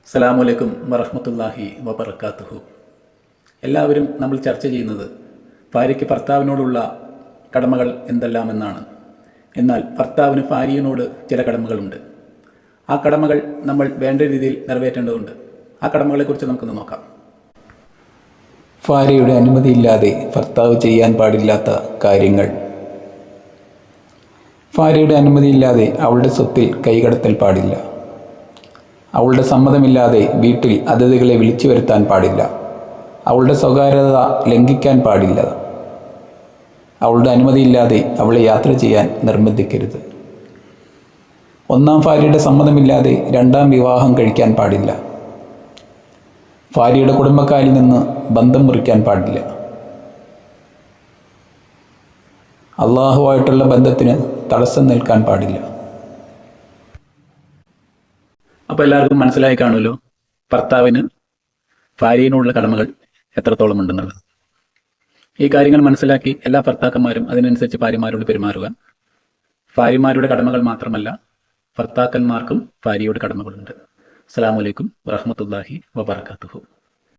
അസ്സലാമു അലൈക്കും വറഹ്മത്തുള്ളാഹി വബറകാതുഹു. എല്ലാവരും നമ്മൾ ചർച്ച ചെയ്യുന്നത് ഭാര്യയ്ക്ക് ഭർത്താവിനോടുള്ള കടമകൾ എന്തെല്ലാമെന്നാണ്. എന്നാൽ ഭർത്താവിന് ഭാര്യയോട് ചില കടമകളുണ്ട്. ആ കടമകൾ നമ്മൾ വേണ്ട രീതിയിൽ നിറവേറ്റേണ്ടതുണ്ട്. ആ കടമകളെക്കുറിച്ച് നമുക്കൊന്ന് നോക്കാം. ഭാര്യയുടെ അനുമതിയില്ലാതെ ഭർത്താവ് ചെയ്യാൻ പാടില്ലാത്ത കാര്യങ്ങൾ. ഭാര്യയുടെ അനുമതിയില്ലാതെ അവളുടെ സ്വത്തിൽ കൈകടത്തൽ പാടില്ല. അവളുടെ സമ്മതമില്ലാതെ വീട്ടിൽ അതിഥികളെ വിളിച്ചു വരുത്താൻ പാടില്ല. അവളുടെ സ്വകാര്യത ലംഘിക്കാൻ പാടില്ല. അവളുടെ അനുമതിയില്ലാതെ അവളെ യാത്ര ചെയ്യാൻ നിർബന്ധിക്കരുത്. ഒന്നാം ഭാര്യയുടെ സമ്മതമില്ലാതെ രണ്ടാം വിവാഹം കഴിക്കാൻ പാടില്ല. ഭാര്യയുടെ കുടുംബക്കാരിൽ നിന്ന് ബന്ധം മുറിക്കാൻ പാടില്ല. അള്ളാഹുവായിട്ടുള്ള ബന്ധത്തിന് തടസ്സം നിൽക്കാൻ പാടില്ല. അപ്പോൾ എല്ലാവർക്കും മനസ്സിലായി കാണുമല്ലോ ഭർത്താവിന് ഭാര്യയോടുള്ള കടമകൾ എത്രത്തോളം ഉണ്ടെന്നുള്ളത്. ഈ കാര്യങ്ങൾ മനസ്സിലാക്കി എല്ലാ ഭർത്താക്കന്മാരും അതിനനുസരിച്ച് ഭാര്യമാരോട് പെരുമാറുക. ഭാര്യമാരുടെ കടമകൾ മാത്രമല്ല, ഭർത്താക്കന്മാർക്കും ഭാര്യയോട് കടമകളുണ്ട്. അസ്സലാമു അലൈക്കും വറഹ്മത്തുള്ളാഹി വബറകാതുഹു.